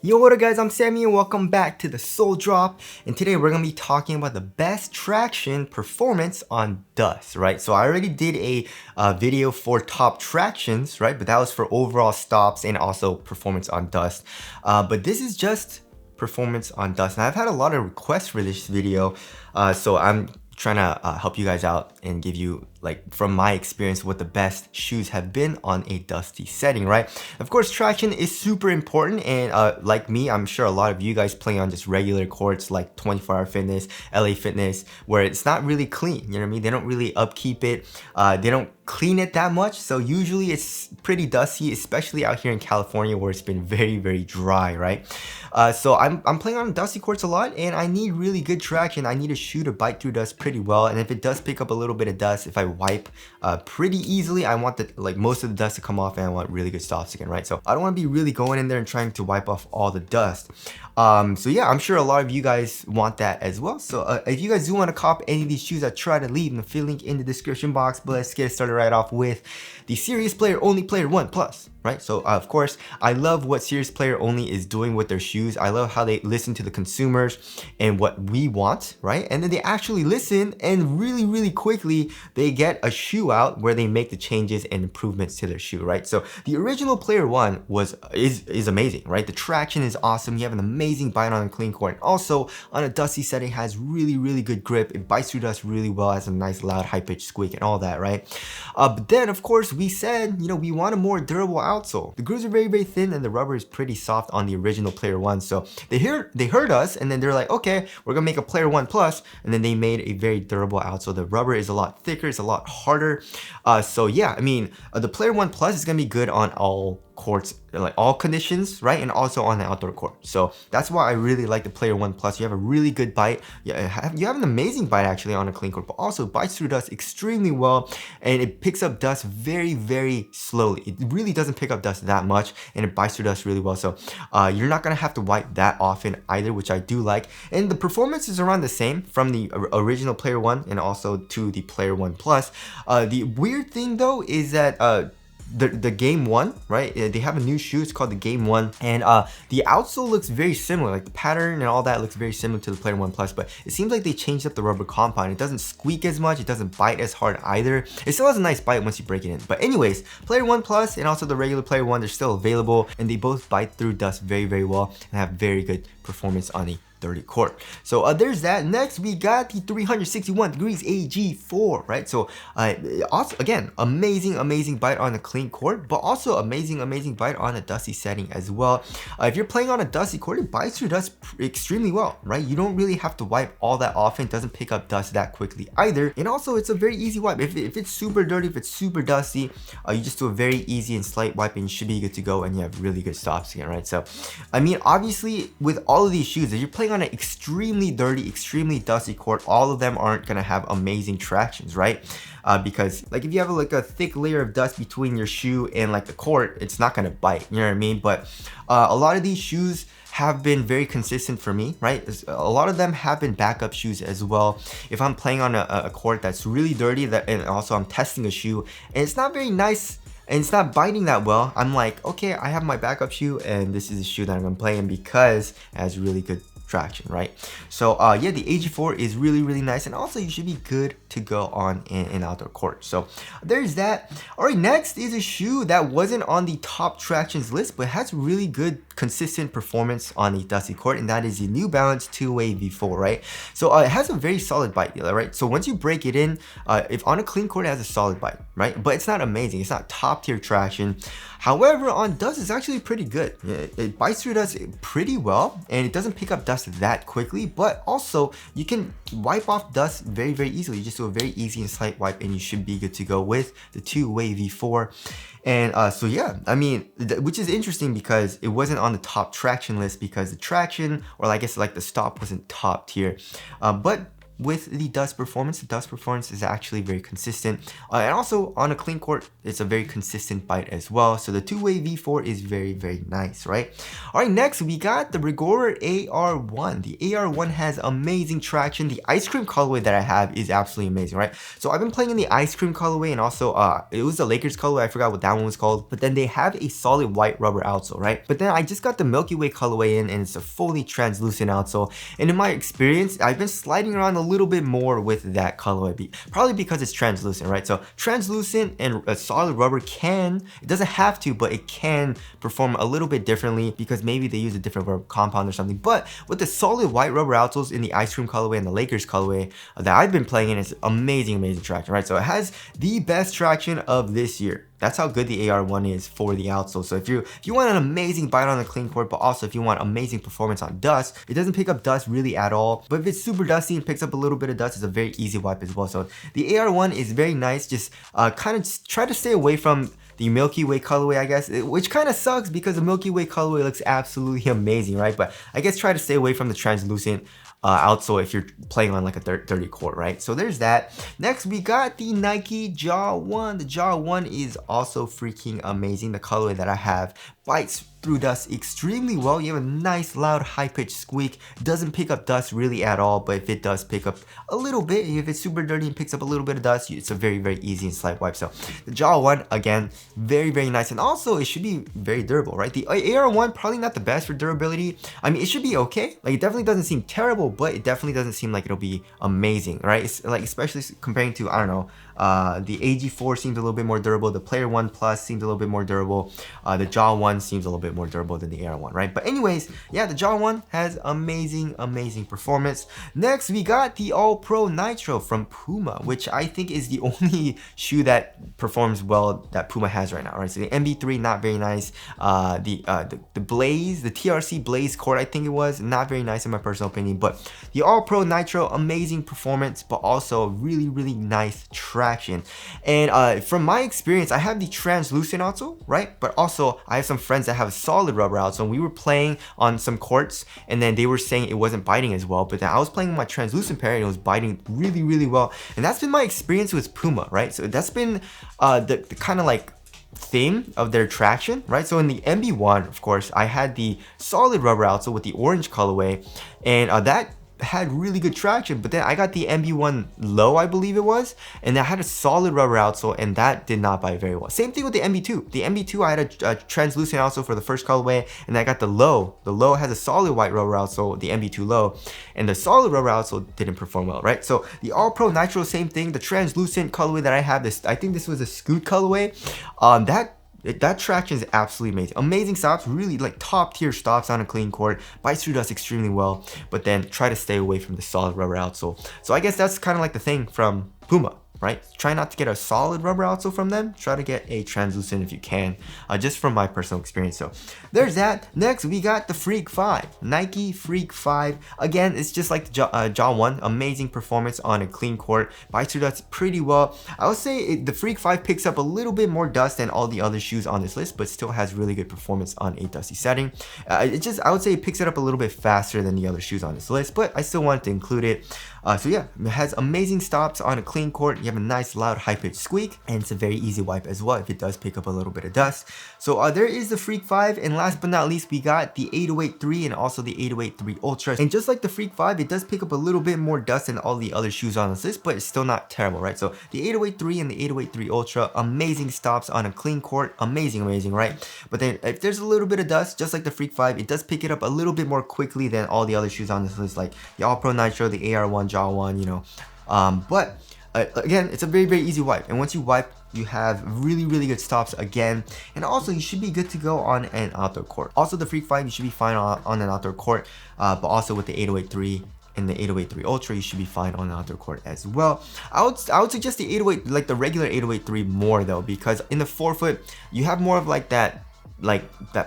Yo, what up guys, I'm Sammy and welcome back to the Soul Drop, and today we're going to be talking about the best traction performance on dust, right? So I already did a video for top tractions, right? But that was for overall stops and also performance on dust. But this is just performance on dust, and I've had a lot of requests for this video, so I'm trying to help you guys out and give you, like, from my experience, what the best shoes have been on a dusty setting, right? Of course, traction is super important, and like me, I'm sure a lot of you guys play on just regular courts like 24 Hour Fitness, LA Fitness, where it's not really clean, you know what I mean? They don't really upkeep it, they don't clean it that much, so usually it's pretty dusty, especially out here in California where it's been very dry, right? So I'm playing on dusty courts a lot, and I need really good traction. I need a shoe to bite through dust pretty well, and if it does pick up a little bit of dust, if I wipe pretty easily, I want most of the dust to come off, and I want really good stops again, right? So I don't want to be really going in there and trying to wipe off all the dust. So yeah, I'm sure a lot of you guys want that as well. So if you guys do want to cop any of these shoes, I try to leave the link in the description box. But let's get started right off with the Serious Player Only Player 1 Plus, right? So of course, I love what Serious Player Only is doing with their shoes. I love how they listen to the consumers and what we want, right? And then they actually listen, and really quickly they get a shoe out where they make the changes and improvements to their shoe, right? So the original Player 1 is amazing, right? The traction is awesome. You have an amazing bite on a clean court, and also on a dusty setting has really good grip. It bites through dust really well, has a nice loud high-pitched squeak and all that, right? But then of course we said, you know, we want a more durable outsole. The grooves are very thin, and the rubber is pretty soft on the original Player 1. So they heard us, and then they're like, okay, we're gonna make a Player 1 Plus, and then they made a very durable outsole. The rubber is a lot thicker, it's a lot harder. So yeah, I mean, the Player 1 Plus is gonna be good on all courts, like all conditions, right? And also on the outdoor court. So that's why I really like the Player 1 Plus. You have a really good bite. You have an amazing bite actually on a clean court, but also bites through dust extremely well, and it picks up dust very slowly. It really doesn't pick up dust that much, and it bites through dust really well. So you're not gonna have to wipe that often either, which I do like. And the performance is around the same from the original Player 1 and also to the Player 1 Plus. The weird thing though is that the Game 1, right? They have a new shoe, it's called the Game 1, and the outsole looks very similar, like the pattern and all that looks very similar to the Player 1 Plus, but it seems like they changed up the rubber compound. It doesn't squeak as much, it doesn't bite as hard either. It still has a nice bite once you break it in. But anyways, Player 1 Plus and also the regular Player 1, they're still available, and they both bite through dust very well and have very good performance on a dirty court. So there's that. Next we got the 361 degrees AG4, right? So also again, amazing bite on a clean court, but also amazing bite on a dusty setting as well. If you're playing on a dusty court, it bites through dust extremely well, right? You don't really have to wipe all that often. It doesn't pick up dust that quickly either, and also it's a very easy wipe. If it's super dirty, if it's super dusty, you just do a very easy and slight wipe and you should be good to go, and you have really good stops again, right? So I mean, obviously with all of these shoes, if you're playing on an extremely dirty, extremely dusty court, all of them aren't gonna have amazing tractions, right? Because like if you have like a thick layer of dust between your shoe and like the court, it's not gonna bite, you know what I mean? But a lot of these shoes have been very consistent for me, right? A lot of them have been backup shoes as well. If I'm playing on a court that's really dirty, and also I'm testing a shoe and it's not very nice and it's not biting that well, I'm like, okay, I have my backup shoe, and this is a shoe that I'm gonna play in because it has really good traction, right? So yeah, the AG4 is really nice, and also you should be good to go on an outdoor court. So there's that. All right, next is a shoe that wasn't on the top tractions list, but has really good consistent performance on a dusty court, and that is the New Balance TwoWay V4, right? So it has a very solid bite, right? So once you break it in, if on a clean court, it has a solid bite, right? But it's not amazing, it's not top tier traction. However, on dust, it's actually pretty good. It bites through dust pretty well, and it doesn't pick up dust that quickly, but also you can wipe off dust very easily. You just do a very easy and slight wipe, and you should be good to go with the TwoWay V4. And so yeah, I mean, which is interesting because it wasn't on the top traction list because the traction, or I guess like the stop, wasn't top tier. But with the dust performance. The dust performance is actually very consistent. And also on a clean court, it's a very consistent bite as well. So the TwoWay V4 is very, very nice, right? All right, next we got the Reebok AR1. The AR1 has amazing traction. The ice cream colorway that I have is absolutely amazing, right? So I've been playing in the ice cream colorway, and also it was the Lakers colorway. I forgot what that one was called. But then they have a solid white rubber outsole, right? But then I just got the Milky Way colorway in, and it's a fully translucent outsole. And in my experience, I've been sliding around a little bit more with that colorway, probably because it's translucent, right? So translucent and a solid rubber it doesn't have to, but it can perform a little bit differently because maybe they use a different rubber compound or something. But with the solid white rubber outsoles in the ice cream colorway and the Lakers colorway that I've been playing in, it's amazing traction, right? So it has the best traction of this year. That's how good the AR1 is for the outsole. So if you want an amazing bite on a clean court, but also if you want amazing performance on dust, it doesn't pick up dust really at all. But if it's super dusty and picks up a little bit of dust, it's a very easy wipe as well. So the AR1 is very nice. Just kind of try to stay away from the Milky Way colorway, I guess, which kind of sucks because the Milky Way colorway looks absolutely amazing, right? But I guess try to stay away from the translucent outsole if you're playing on like a 30 court, right? So there's that. Next, we got the Nike Jaw 1. The Jaw 1 is also freaking amazing. The colorway that I have bites through dust extremely well. You have a nice loud high-pitched squeak. Doesn't pick up dust really at all, but if it does pick up a little bit, if it's super dirty and picks up a little bit of dust, it's a very, very easy and slight wipe. So the Jaw 1, again, very, very nice. And also it should be very durable, right? The AR1, probably not the best for durability. I mean, it should be okay. Like, it definitely doesn't seem terrible, but it definitely doesn't seem like it'll be amazing, right? It's like, especially comparing to, I don't know, the AG4 seems a little bit more durable. The Player 1 Plus seems a little bit more durable. The Jaw 1 seems a little bit more durable than the AR1, right? But anyways, yeah, the Jaw 1 has amazing performance. Next, we got the All Pro Nitro from Puma, which I think is the only shoe that performs well that Puma has right now, right? So the MB3, not very nice. The Blaze, the TRC Blaze Court, I think it was, not very nice in my personal opinion. But the All Pro Nitro, amazing performance, but also really, really nice traction. And from my experience, I have the translucent outsole, right? But also I have some friends that have a solid rubber outsole, and we were playing on some courts, and then they were saying it wasn't biting as well. But then I was playing with my translucent pair, and it was biting really, really well. And that's been my experience with Puma, right? So that's been the kind of like theme of their traction, right? So in the MB1, of course, I had the solid rubber outsole with the orange colorway, and that had really good traction. But then I got the MB1 low, I believe it was, and that had a solid rubber outsole, and that did not bite very well. Same thing with the MB2. The MB2, I had a translucent outsole for the first colorway, and I got the low. The low has a solid white rubber outsole, the MB2 low, and the solid rubber outsole didn't perform well, right? So the All Pro Nitro, same thing. The translucent colorway that I have, I think this was a Scoot colorway. That traction is absolutely amazing. Amazing stops, really like top tier stops on a clean court. Bites through dust extremely well, but then try to stay away from the solid rubber outsole. So I guess that's kind of like the thing from Puma, right? Try not to get a solid rubber outsole from them. Try to get a translucent if you can, just from my personal experience. So there's that. Next, we got the Freak 5, Nike Freak 5. Again, it's just like the Jaw 1, amazing performance on a clean court. Bites through dust pretty well. I would say the Freak 5 picks up a little bit more dust than all the other shoes on this list, but still has really good performance on a dusty setting. I would say it picks it up a little bit faster than the other shoes on this list, but I still wanted to include it. So yeah, it has amazing stops on a clean court. You have a nice loud high-pitched squeak, and it's a very easy wipe as well if it does pick up a little bit of dust. So there is the Freak 5, and last but not least, we got the 808-3 and also the 808-3 Ultra. And just like the Freak 5, it does pick up a little bit more dust than all the other shoes on this list, but it's still not terrible, right? So the 808-3 and the 808-3 Ultra, amazing stops on a clean court, amazing, right? But then if there's a little bit of dust, just like the Freak 5, it does pick it up a little bit more quickly than all the other shoes on this list, like the All Pro Nitro, the AR1, Jaw 1, you know. But again, it's a very, very easy wipe, and once you wipe, you have really, really good stops again. And also, you should be good to go on an outdoor court. Also, the Freak 5, you should be fine on an outdoor court, but also with the 808-3 and the 808-3 Ultra, you should be fine on the outdoor court as well. I would suggest the 808, like the regular 808-3 more though, because in the forefoot, you have more of like that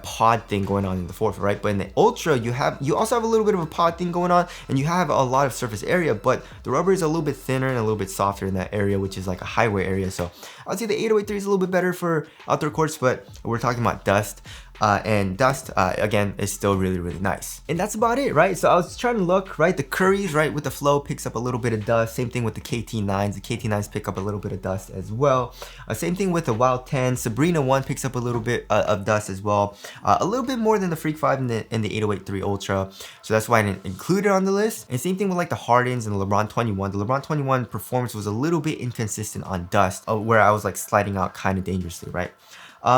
pod thing going on in the forefoot, right? But in the Ultra, you also have a little bit of a pod thing going on, and you have a lot of surface area, but the rubber is a little bit thinner and a little bit softer in that area, which is like a highway area. So I would say the 808-3 is a little bit better for outdoor courts, but we're talking about dust. and dust, again, is still really, really nice. And that's about it, right? So I was trying to look, right? The Currys, right, with the Flow picks up a little bit of dust. Same thing with the KT9s. The KT9s pick up a little bit of dust as well. Same thing with the Wild 10. Sabrina 1 picks up a little bit of dust as well. A little bit more than the Freak 5 and the 808-3 Ultra. So that's why I didn't include it on the list. And same thing with like the Hardens and the LeBron 21. The LeBron 21 performance was a little bit inconsistent on dust, where I was like sliding out kind of dangerously, right?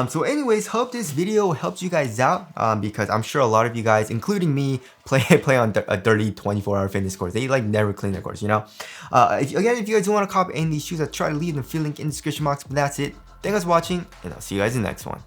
So anyways, hope this video helps you guys out, because I'm sure a lot of you guys, including me, play on a dirty 24-hour fitness course. They like never clean their course, you know? If you guys do want to copy any of these shoes, I try to leave the free link in the description box, but that's it. Thanks for watching, and I'll see you guys in the next one.